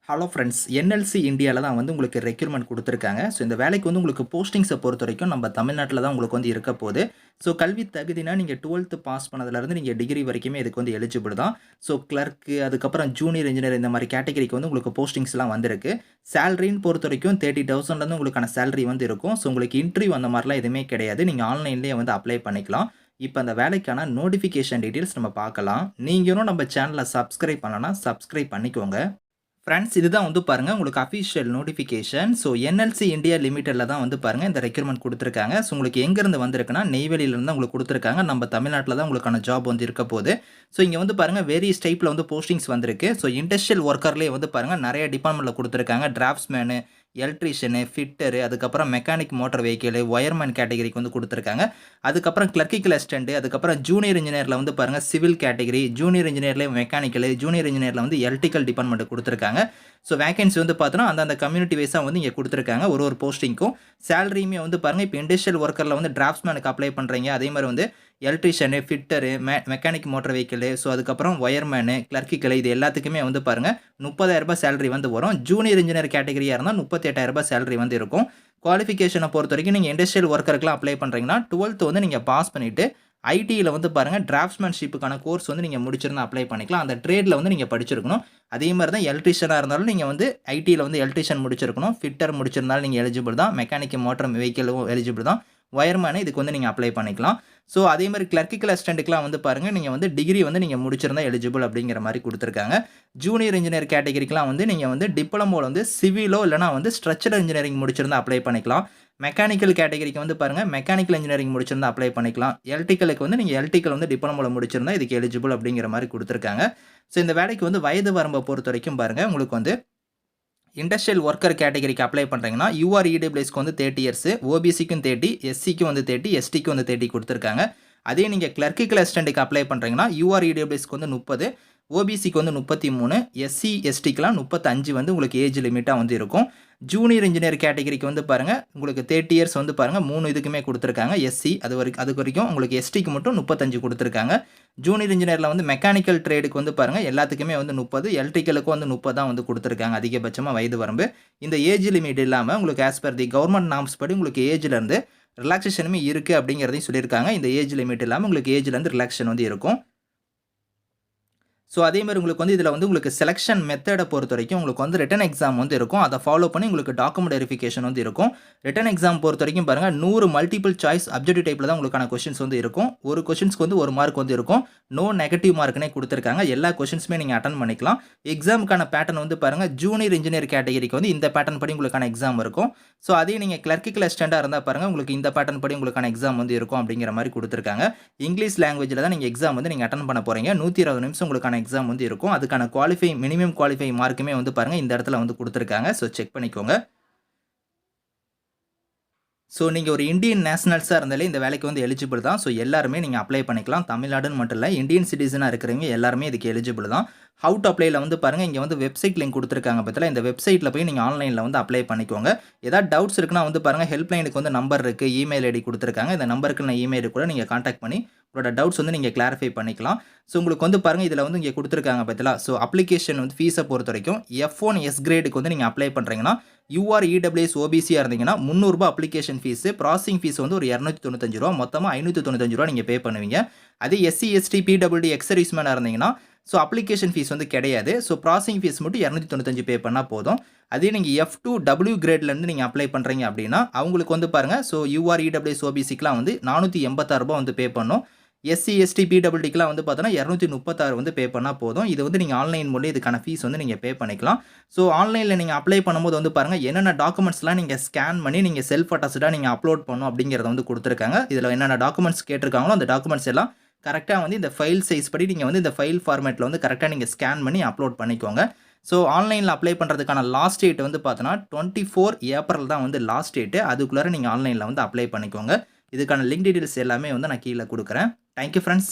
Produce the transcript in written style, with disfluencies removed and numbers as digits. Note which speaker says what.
Speaker 1: Hello friends, NLC இந்தியால தான் வந்து உங்களுக்கு ரெக்ரூட்மெண்ட் குடுத்துருக்காங்க. ஸோ இந்த வேலைக்கு வந்து உங்களுக்கு போஸ்டிங்ஸ பொறுத்தவரைக்கும் நம்ம தமிழ்நாட்ல தான் உங்களுக்கு வந்து இருக்க போது. ஸோ கல்வி தகுதினா நீங்க 12த் பாஸ் பண்ணதுலருந்து நீங்க டிகிரி வரைக்குமே இதுக்கு வந்து எலிஜிபிள் தான். ஸோ கிளர்க்கு, அதுக்கப்புறம் ஜூனியர் இன்ஜினியர் இந்த மாரி கேட்டகரிக்கு வந்து உங்களுக்கு போஸ்டிங்ஸ்லாம் வந்திருக்கு. சேலரின்னு பொறுத்தவரைக்கும் 30,000லேருந்து உங்களுக்கான சேலரி வந்து இருக்கும். ஸோ உங்களுக்கு இன்டர்வியூ அந்த மாரிலாம் எதுவுமே கிடையாது. நீங்க ஆன்லைன்லேயே வந்து அப்ளை பண்ணிக்கலாம். இப்ப அந்த வேலைக்கான நோட்டிஃபிகேஷன் டீட்டெயில்ஸ் நம்ம பார்க்கலாம். நீங்க இன்னும் நம்ம சேனல சப்ஸ்கிரைப் பண்ணலனா சப்ஸ்கிரைப் பண்ணிக்கோங்க. ஃப்ரெண்ட்ஸ், இதுதான் வந்து பாருங்க உங்களுக்கு official notification. So NLC India லிமிடெட்ல தான் வந்து பாருங்க இந்த ரெக்ரூட்மெண்ட் குடுத்துருக்காங்க. ஸோ உங்களுக்கு எங்கேருந்து வந்திருக்குன்னா, நெய்வேலியிலேருந்து தான் உங்களுக்கு குடுத்துருக்காங்க. நம்ம தமிழ்நாட்ல தான் உங்களுக்கான ஜாப் வந்து இருக்க போது. ஸோ இங்க வந்து பாருங்க வேரியஸ் டைப்ல வந்து போஸ்டிங்ஸ் வந்திருக்கு. ஸோ இண்டஸ்ட்ரியல் ஒர்க்கர்லேயே வந்து பாருங்க நெறைய டிபார்ட்மெண்ட்ல குடுத்துருக்காங்க. டிராஃப்ட்ஸ்மேனு, எலக்ட்ரீஷியனு, ஃபிட்டரு, அதுக்கப்புறம் மெக்கானிக் மோட்டார் வெஹிக்கிள், ஒயர்மேன் கேட்டகரிக்கு வந்து குடுத்துருக்காங்க. அதுக்கப்புறம் கிளர்க்கிக்கல் அசிஸ்டன்ட், அதுக்கப்புறம் ஜூனியர் இன்ஜினியர்ல வந்து பாருங்க சிவில் கேட்டகரி, ஜூனியர் இன்ஜினியர்ல மெக்கானிக்கல், ஜூனியர் இன்ஜினியர்ல வந்து எலக்ட்ரிக்கல் டிபார்ட்மெண்ட் குடுத்துருக்காங்க. ஸோ வேகன்சி வந்து பார்த்தோன்னா, அந்தந்த கம்யூனிட்டி வைஸா வந்து இங்க குடுத்துருக்காங்க. ஒரு போஸ்டிங்க்கும். சேலரியுமே வந்து பாருங்க, இப்ப இண்டஸ்ட்ரியல் ஒர்க்கர்ல வந்து டிராஃப்ட்ஸ்மேனுக்கு அப்ளை பண்றீங்க. அதே மாரி வந்து electrician, fitter, mechanic motor vehicle, so அதுக்கப்புறம் ஒயர்மேனு, கிளர்க்கிக்கல் இது எல்லாத்துக்குமே வந்து பாருங்க ரூ. 30,000 சேலரி வந்து வரும். ஜூனியர் இன்ஜினியர் கேட்டகரியா இருந்தா ரூ. 38,000 சேலரி வந்து இருக்கும். குவாலிஃபிகேஷன பொறுத்தவரைக்கும் நீங்க இண்டஸ்ட்ரியல் ஒர்க்கருக்குலாம் அப்ளை பண்றீங்கன்னா, 12த் வந்து நீங்க பாஸ் பண்ணிட்டு, ஐடியில வந்து பாருங்க டிராஃப்ட்ஸ்மேன்ஷிப்புக்கான கோர்ஸ் வந்து நீங்க முடிச்சிருந்தா அப்ளை பண்ணிக்கலாம். அந்த ட்ரேட்ல வந்து நீங்க படிச்சிருக்கணும். அதே மாரி தான் எலக்ட்ரீஷியனா இருந்தாலும் நீங்க வந்து ஐடியில வந்து எலக்ட்ரீஷியன் முடிச்சிருக்கணும். ஃபிட்டர் முடிச்சிருந்தாலும் நீங்க எலிஜிபிள் தான். மெக்கானிக் மோட்டார் வெஹிக்கிளும் எலிஜிபிள் தான். ஒயர்மேன் இதுக்கு வந்து நீங்க அப்ளை பண்ணிக்கலாம். ஸோ அதே மாரி கிளர்க்கிக்கல் அசிஸ்டன்ட்க்குலாம் வந்து பாருங்க, நீங்க வந்து டிகிரி வந்து நீங்க முடிச்சிருந்தா எலிஜிபிள் அப்படிங்கிற மாரி குடுத்துருக்காங்க. ஜூனியர் இன்ஜினியர் கேட்டகரிக்குலாம் வந்து நீங்க வந்து டிப்ளமோல வந்து சிவிலோ இல்லன்னா வந்து ஸ்ட்ரக்சரல் இன்ஜினியரிங் முடிச்சிருந்தா அப்ளை பண்ணிக்கலாம். மெக்கானிக்கல் கேட்டகரிக்கு வந்து பாருங்க, மெக்கானிக்கல் இன்ஜினியரிங் முடிச்சிருந்தா அப்ளை பண்ணிக்கலாம். எலக்ட்ரிக்கலுக்கு வந்து நீங்க எலக்ட்ரிக்கல் வந்து டிப்ளமோல முடிச்சிருந்தா இதுக்கு எலிஜிபிள் அப்படிங்கிற மாரி குடுத்துருக்காங்க. ஸோ இந்த வேலைக்கு வந்து வயது வரம்ப பொறுத்தவரைக்கும் பாருங்க, உங்களுக்கு வந்து இண்டஸ்ட்ரியல் ஒர்க்கர் கேட்டகரிக்கு அப்ளை பண்றீங்கன்னா, யுஆர்இடபிள்யூஎஸ்க்கு வந்து 30 இயர்ஸ், ஓபிசிக்கும் 30, எஸ்சிக்கும் வந்து 30, எஸ்டிக்கும் வந்து 30 குடுத்துருக்காங்க. அதே நீங்க கிளர்க்கிக்கல் அசிஸ்டன்ட்க்கு அப்ளை பண்றீங்கன்னா, யுஆர்இடபிள்யூஎஸ்க்கு வந்து 30, ஓபிசிக்கு வந்து 33, எஸ்சி, எஸ்டிக்குலாம் 35 வந்து உங்களுக்கு ஏஜ் லிமிட்டா வந்து இருக்கும். ஜூனியர் இன்ஜினியர் கேட்டகரிக்கு வந்து பாருங்க, உங்களுக்கு 30 இயர்ஸ் வந்து பாருங்க 3 இதுக்குமே குடுத்துருக்காங்க. எஸ்சி அது வரைக்கும் உங்களுக்கு எஸ்டிக்கு மட்டும் 35 குடுத்துருக்காங்க. ஜூனியர் இன்ஜினியர்ல வந்து மெக்கானிக்கல் ட்ரேடுக்கு வந்து பாருங்க எல்லாத்துக்குமே வந்து 30, எலக்ட்ரிக்கலுக்கும் வந்து 30 தான் வந்து குடுத்துருக்காங்க அதிகபட்சமா வயது வரம்பு. இந்த ஏஜ் லிமிட் இல்லாம உங்களுக்கு ஆஸ் பெர் தி கவர்ன்மென்ட் நார்ம்ஸ் படி உங்களுக்கு ஏஜ்ல இருந்து ரிலாக்சேஷனுமே இருக்கு அப்படிங்கிறதையும் சொல்லியிருக்காங்க. இந்த ஏஜ் லிமிட் இல்லாம உங்களுக்கு ஏஜ்ல இருந்து ரிலாக்சேஷன் வந்து இருக்கும். ஸோ அதே மாரி உங்களுக்கு வந்து இதில வந்து உங்களுக்கு செலக்ஷன் மெத்தட பொறுத்தவரைக்கும் உங்களுக்கு வந்து ரிட்டன் எக்ஸாம் வந்து இருக்கும். அத ஃபாலோ பண்ணி உங்களுக்கு டாக்குமெண்ட் வெரிஃபிகேஷன் வந்து இருக்கும். ரிட்டன் எக்ஸாம் பொறுத்தவரைக்கும் பாருங்க 100 மல்டிபிள் சாய்ஸ் அப்ஜெக்டிவ் டைப்ல தான் உங்களுக்கான கொஸ்டின்ஸ் வந்து இருக்கும். ஒரு கொஸ்டின்ஸ்க்கு வந்து 1 மார்க் வந்து இருக்கும். நோ நெகட்டிவ் மார்க்னே குடுத்துருக்காங்க. எல்லா கொஸ்டின்ஸுமே நீங்க அட்டெண்ட் பண்ணிக்கலாம். எக்ஸாமுக்கான பேட்டர்ன் வந்து பாருங்க, ஜூனியர் இன்ஜினியர் கேட்டகரிக்கு வந்து இந்த பேட்டர்ன் படி உங்களுக்கான எக்ஸாம் இருக்கும். ஸோ அதே நீங்க கிளர்க்கிக்கல் அசிஸ்டன்ட்டா இருந்தா பாருங்க, உங்களுக்கு இந்த பேட்டர்ன் படி உங்களுக்கான எக்ஸாம் வந்து இருக்கும் அப்படிங்கிற மாரி குடுத்துருக்காங்க. இங்கிலீஷ் லாங்குவேஜ்ல தான் நீங்க எக்ஸாம் வந்து நீங்க அட்டெண்ட் பண்ண போறீங்க. 120 நிமிஷம் உங்களுக்கான எக்ஸாம் வந்து இருக்கும். அதுக்கான மினிமம் குவாலிஃபை மார்க்குமே வந்து பாருங்க இந்த இடத்துல வந்து குடுத்துருக்காங்க. ஸோ செக் பண்ணிக்கோங்க. ஸோ நீங்க ஒரு இந்தியன் நேஷனல்ஸா இருந்தாலே இந்த வேலைக்கு வந்து எலிஜிபிள் தான். ஸோ எல்லாருமே நீங்க அப்ளை பண்ணிக்கலாம். தமிழ்நாடுன்னு மட்டும் இல்ல, இந்தியன் சிட்டிசனா இருக்கிறவங்க எல்லாருமே இதுக்கு எலிஜிபிள் தான். ஹவ் டூ அப்ளைல வந்து பாருங்க, இங்க வந்து வெப்சைட் லிங்க் குடுத்துருக்காங்க பாத்தீங்களா, இந்த வெப்சைட்ல போய் நீங்க ஆன்லைன்ல வந்து அப்ளை பண்ணிக்கோங்க. ஏதாவது டவுட்ஸ் இருக்குன்னா வந்து பாருங்க, ஹெல்ப் லைனுக்கு வந்து நம்பர் இருக்கு, இமெயில் ஐடி குடுத்துருக்காங்க. இந்த நம்பருக்கு நான் இமெயில் கூட நீங்க கான்டாக்ட் பண்ணி உங்களோட டவுட்ஸ் வந்து நீங்க கிளாரிஃபை பண்ணிக்கலாம். ஸோ உங்களுக்கு வந்து பாருங்க, இதுல வந்து இங்க குடுத்துருக்காங்க பாத்தீங்களா, ஸோ அப்ளிகேஷன் வந்து ஃபீஸ பொறுத்தவரைக்கும் F1 எஸ் கிரேடுக்கு வந்து நீங்க அப்ளை பண்றீங்கன்னா, யுஆர்இடபிள்யூஎஸ் ஓபிசியா இருந்தீங்கன்னா ரூ. 300 அப்ளிகேஷன் ஃபீஸ், ப்ராசஸிங் ஃபீஸ் வந்து ஒரு ரூ. 295, மொத்தமா ரூ. 595 நீங்க பே பண்ணுவீங்க. அதே எஸ்சி, எஸ்டி, பிடபிள்யூடி எக்ஸ் சர்வீஸ்மேனா இருந்தீங்கன்னா, ஸோ அப்ளிகேஷன் ஃபீஸ் வந்து கிடையாது. ஸோ ப்ராசஸிங் ஃபீஸ் மட்டும் 295 பே பண்ணா போதும். அதே நீங்க F2 டபிள்யூ கிரேட்ல இருந்து நீங்க அப்ளை பண்றீங்க அப்படின்னா, அவங்களுக்கு வந்து பாருங்க, ஸோ யுஆர்இடபிள்யூஎஸ் ஓபிசிக்குலாம் வந்து ரூ. 486 வந்து பே பண்ணணும். எஸ்சி, எஸ்டி, பிடபிள்யூடிக்குலாம் வந்து பார்த்தோன்னா 236 வந்து பே பண்ணா போதும். இது வந்து நீங்க ஆன்லைன் மூலம் இதுக்கான ஃபீஸ் வந்து நீங்க பே பண்ணிக்கலாம். ஸோ ஆன்லைன்ல நீங்க அப்ளை பண்ணும்போது வந்து பாருங்க, என்னென்ன டாக்குமெண்ட்ஸ்லாம் நீங்க ஸ்கேன் பண்ணி நீங்க செல்ஃப் அட்டஸ்டடா நீங்க அப்லோட் பண்ணணும் அப்படிங்கிறத வந்து குடுத்துருக்காங்க. இதுல என்னென்ன டாக்குமெண்ட்ஸ் கேட்டிருக்காங்களோ அந்த டாக்குமெண்ட்ஸ் எல்லாம் கரெக்ட்டா வந்து இந்த ஃபைல் சைஸ் படி நீங்க வந்து இந்த ஃபைல் ஃபார்மேட்ல வந்து கரெக்ட்டா நீங்க ஸ்கேன் பண்ணி அப்லோட் பண்ணிக்கோங்க. ஸோ ஆன்லைன்ல அப்ளை பண்றதுக்கான லாஸ்ட் டேட் வந்து பார்த்தோன்னா 24 ஏப்ரல் தான் வந்து லாஸ்ட் டேட். அதுக்குள்ளார நீங்க ஆன்லைன்ல வந்து அப்ளை பண்ணிக்கோங்க. இதுக்கான லிங்க் டீடைல்ஸ் எல்லாமே வந்து நான் கீழ குடுக்குறேன். Thank you friends.